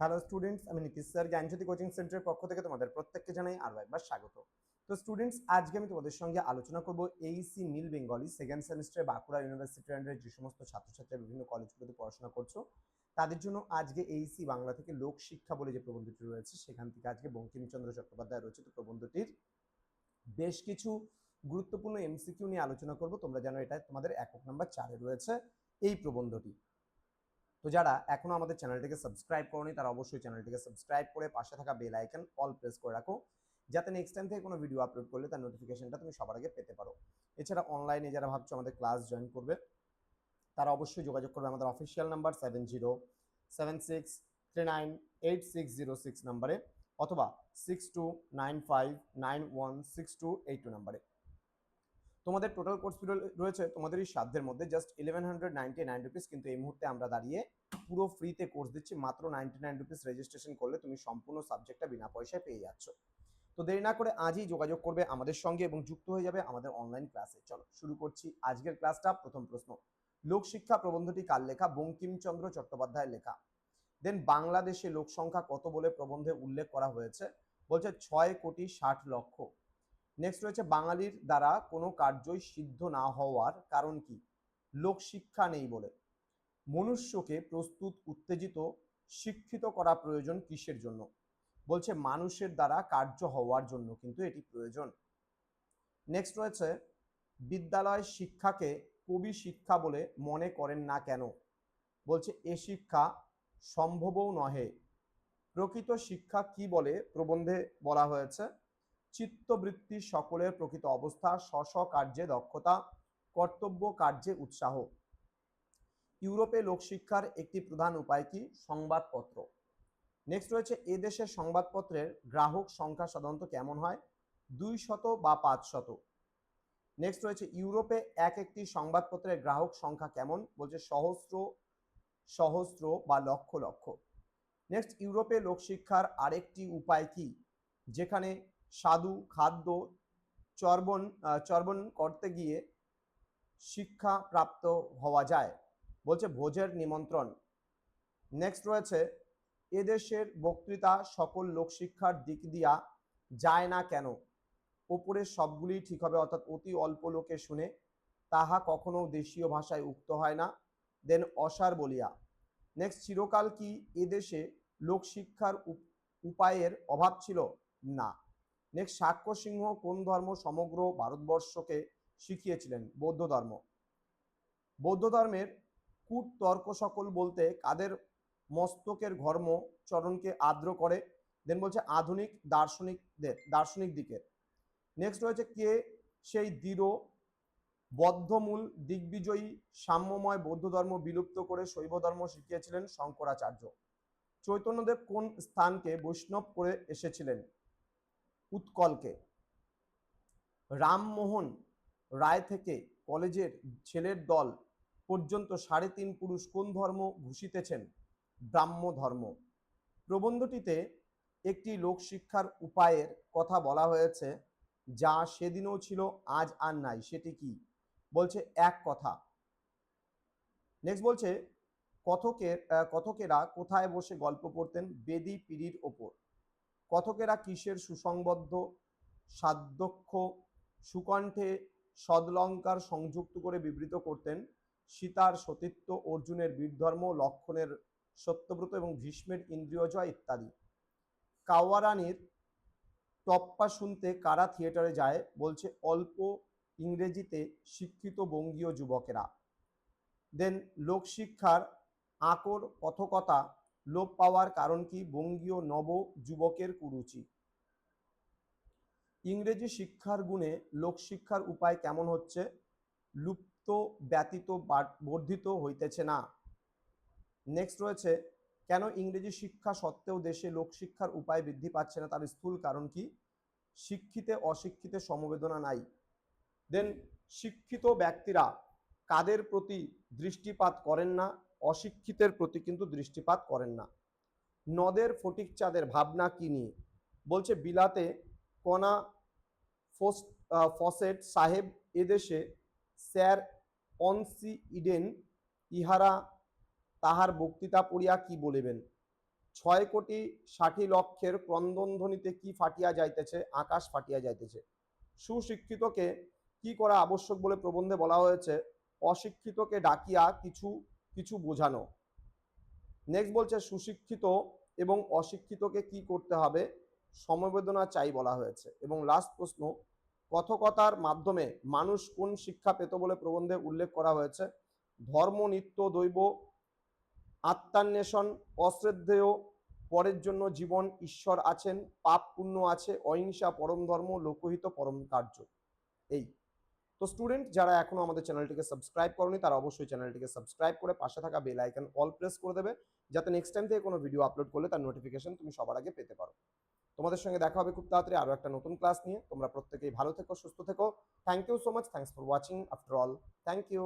Hello students, আমি Nitish sir জ্ঞানজ্যোতি coaching সেন্টারের পক্ষ থেকে তোমাদের প্রত্যেককে জানাই আরও একবার স্বাগত। তো স্টুডেন্টস, আজকে আমি তোমাদের সঙ্গে আলোচনা করব এইসি নীল বেঙ্গলি সেকেন্ড সেমিস্টারে বাঁকুড়া ইউনিভার্সিটির আন্ডারে যে সমস্ত ছাত্রছাত্রীরা বিভিন্ন কলেজগুলোতে পড়াশোনা করছো তাদের জন্য আজকে এইসি বাংলা থেকে লোক শিক্ষা বলে যে প্রবন্ধটি রয়েছে সেখান থেকে আজকে বঙ্কিমচন্দ্র চট্টোপাধ্যায় রচিত প্রবন্ধটির বেশ কিছু গুরুত্বপূর্ণ এমসিকিউ নিয়ে আলোচনা করব। তোমরা জানো এটা তোমাদের একক নাম্বার 4-এ রয়েছে এই প্রবন্ধটি। তো যারা এখনো আমাদের চ্যানেলটিকে সাবস্ক্রাইব করোনি তারা অবশ্যই চ্যানেলটিকে সাবস্ক্রাইব করে পাশে থাকা বেল আইকন অল প্রেস করে রাখো, যাতে নেক্সট টাইম থেকে কোনো ভিডিও আপলোড করলে তার নোটিফিকেশনটা তুমি সবার আগে পেতে পারো। এছাড়া অনলাইনে যারা ভাবছো আমাদের ক্লাস জয়েন করবে তারা অবশ্যই যোগাযোগ করবে আমাদের অফিসিয়াল নাম্বার 7076398606 নাম্বারে অথবা 6295916282 নাম্বারে। তোমাদের টোটাল কোর্স ফি রয়েছে তোমাদের এই সাধ্যের মধ্যে জাস্ট 1199 রুপিস, কিন্তু এই মুহূর্তে আমরা দাঁড়িয়ে পুরো ফ্রিতে কোর্স দিচ্ছি। মাত্র 99 রুপিস রেজিস্ট্রেশন করলে তুমি সম্পূর্ণ সাবজেক্টটা বিনা পয়সায় পেয়ে যাচ্ছ। তো দেরি না করে আজই যোগাযোগ করবে আমাদের সঙ্গে এবং যুক্ত হয়ে যাবে আমাদের অনলাইন ক্লাসে। চলো শুরু করছি আজকের ক্লাসটা। প্রথম প্রশ্ন, লোকশিক্ষা প্রবন্ধটি কার লেখা? বঙ্কিমচন্দ্র চট্টোপাধ্যায়ের লেখা। দেন বাংলাদেশে লোক সংখ্যা কত বলে প্রবন্ধে উল্লেখ করা হয়েছে? বলছে 6,60,00,000। নেক্সট রয়েছে বাঙালির দ্বারা কোনো কার্যই সিদ্ধ না হওয়ার কারণ কি? লোক শিক্ষা নেই বলে। মনুষ্যকে প্রস্তুত উত্তেজিত শিক্ষিত করা প্রয়োজন কিসের জন্য? বলছে মানুষের দ্বারা কার্য হওয়ার জন্য কিন্তু এটি প্রয়োজন। নেক্সট রয়েছে বিদ্যালয় শিক্ষাকে কবি শিক্ষা বলে মনে করেন না কেন? বলছে এ শিক্ষা সম্ভবও নহে। প্রকৃত শিক্ষা কি বলে প্রবন্ধে বলা হয়েছে? চিত্তবৃত্তি সকলের প্রকৃত অবস্থা, স্ব কার্যে দক্ষতা, কর্তব্য কার্যে উৎসাহ। ইউরোপে লোকশিক্ষার একটি প্রধান উপায় কি? সংবাদপত্র। নেক্সট রয়েছে এদেশের সংবাদপত্রের গ্রাহক সংখ্যা সাধারণত কেমন হয়? 200 বা 500। নেক্সট রয়েছে ইউরোপে একটি সংবাদপত্রের গ্রাহক সংখ্যা কেমন? বলছে সহস্র সহস্র বা লক্ষ লক্ষ। নেক্সট ইউরোপে লোকশিক্ষার আরেকটি উপায় কি যেখানে সাধু খাদ্য চর্বণ করতে গিয়ে শিক্ষা প্রাপ্ত হওয়া যায়? বলছে ভোজের নিমন্ত্রণ। নেক্সট রয়েছে এদেশের বক্তৃতা সকল লোকশিক্ষার দিক দিয়া যায় না কেন? ওপরের সবগুলি ঠিক হবে, অর্থাৎ অতি অল্প লোকে শুনে তাহা কখনো দেশীয় ভাষায় উক্ত হয় না। দেন অসার বলিয়া। নেক্সট চিরকাল কি এদেশে লোকশিক্ষার উপায়ের অভাব ছিল? না। নেক্সট সাক্ষ্য সিংহ কোন ধর্ম সমগ্র ভারতবর্ষকে শিখিয়েছিলেন? বৌদ্ধ ধর্ম। বৌদ্ধ ধর্মের কূট তর্ক সকল বলতে কাদের মস্তকের ঘর্ম চরণকে আর্দ্র করে? দেন বলছে আধুনিক দার্শনিক দিকের। নেক্সট রয়েছে কে সেই দৃঢ় বদ্ধমূল দিগ্বিজয়ী সাম্যময় বৌদ্ধ ধর্ম বিলুপ্ত করে শৈব ধর্ম শিখিয়েছিলেন? শঙ্করাচার্য। চৈতন্যদেব কোন স্থানকে বৈষ্ণব করে এসেছিলেন? উৎকলকে। রামমোহন রায় থেকে কলেজের ছেলের দল পর্যন্ত 3.5 পুরুষ কোন ধর্ম ঘোষিতেছেন? ব্রাহ্ম ধর্ম। প্রবন্ধটিতে একটি লোকশিক্ষার উপায়ের কথা বলা হয়েছে যা সেদিনও ছিল আজ আর নাই, সেটি কি? বলছে এক কথা। নেক্সট বলছে কথকেরা কোথায় বসে গল্প পড়তেন? বেদি পিঁড়ির ওপর। কথকেরা কিসের সুসংবদ্ধ সাধ্যক্ষ সুকণ্ঠে সদলঙ্কার সংযুক্ত করে বিবৃত করতেন? সীতার সতীত্ব, অর্জুনের বীরধর্ম, লক্ষণের সত্যব্রত এবং ভীষ্মের ইন্দ্রিয় জয় ইত্যাদি। কাওয়ারানির টপ্পা শুনতে কারা থিয়েটারে যায়? বলছে অল্প ইংরেজিতে শিক্ষিত বঙ্গীয় যুবকেরা। দেন লোকশিক্ষার আকর কথকতা লোপ পাওয়ার কারণ কি? বঙ্গীয় নব যুবকের কুরুচি। ইংরেজি শিক্ষার গুণে লোকশিক্ষার উপায় কেমন হচ্ছে? লুপ্ত ব্যতীত বর্ধিত হইতেছে না। নেক্সট রয়েছে কেন ইংরেজি শিক্ষা সত্ত্বেও দেশে লোকশিক্ষার উপায় বৃদ্ধি পাচ্ছে না? তার স্থূল কারণ কি? শিক্ষিতে অশিক্ষিতে সমবেদনা নাই। দেন শিক্ষিত ব্যক্তিরা কাদের প্রতি দৃষ্টিপাত করেন না? অশিক্ষিতের প্রতি কিন্তু দৃষ্টিপাত করেন না। নদের ফটিক চাঁদের ভাবনা কি নিয়ে? বলছে বিলাতে কণা ফসেট সাহেব এদেশে স্যার অনসি ইডেন ইহারা তাহার বক্তৃতা পড়িয়া কি বলিবেন? 6,60,00,000 ক্রন্দনধ্বনিতে কি ফাটিয়া যাইতেছে? আকাশ ফাটিয়া যাইতেছে। সুশিক্ষিতকে কি করা আবশ্যক বলে প্রবন্ধে বলা হয়েছে? অশিক্ষিতকে ডাকিয়া কিছু কিছু বোঝানো। নেক্সট বলছে সুশিক্ষিত এবং অশিক্ষিতকে কি করতে হবে? সমবেদনা চাই বলা হয়েছে। এবং লাস্ট প্রশ্ন, কথকতার মাধ্যমে মানুষ কোন শিক্ষা পেত বলে প্রবন্ধে উল্লেখ করা হয়েছে? ধর্ম, নিত্য, দৈব, আত্মান্বেষণ, অশ্রদ্ধেয়, পরের জন্য জীবন, ঈশ্বর আছেন, পাপ পুণ্য আছে, অহিংসা পরম ধর্ম, লোকহিত পরম কার্য। এই তো স্টুডেন্ট, যারা এখনো আমাদের চ্যানেলটিকে সাবস্ক্রাইব করনি তারা অবশ্যই চ্যানেলটিকে সাবস্ক্রাইব করে পাশে থাকা বেল আইকন অল প্রেস করে দেবে, যাতে নেক্সট টাইম থেকে কোনো ভিডিও আপলোড করলে তার নোটিফিকেশন তুমি সবার আগে পেতে পারো। তোমাদের সঙ্গে দেখা হবে খুব তাড়াতাড়ি আরো একটা নতুন ক্লাস নিয়ে। তোমরা প্রত্যেকেই ভালো থেকো, সুস্থ থেকো। Thank you so much, thanks for watching after all. Thank you.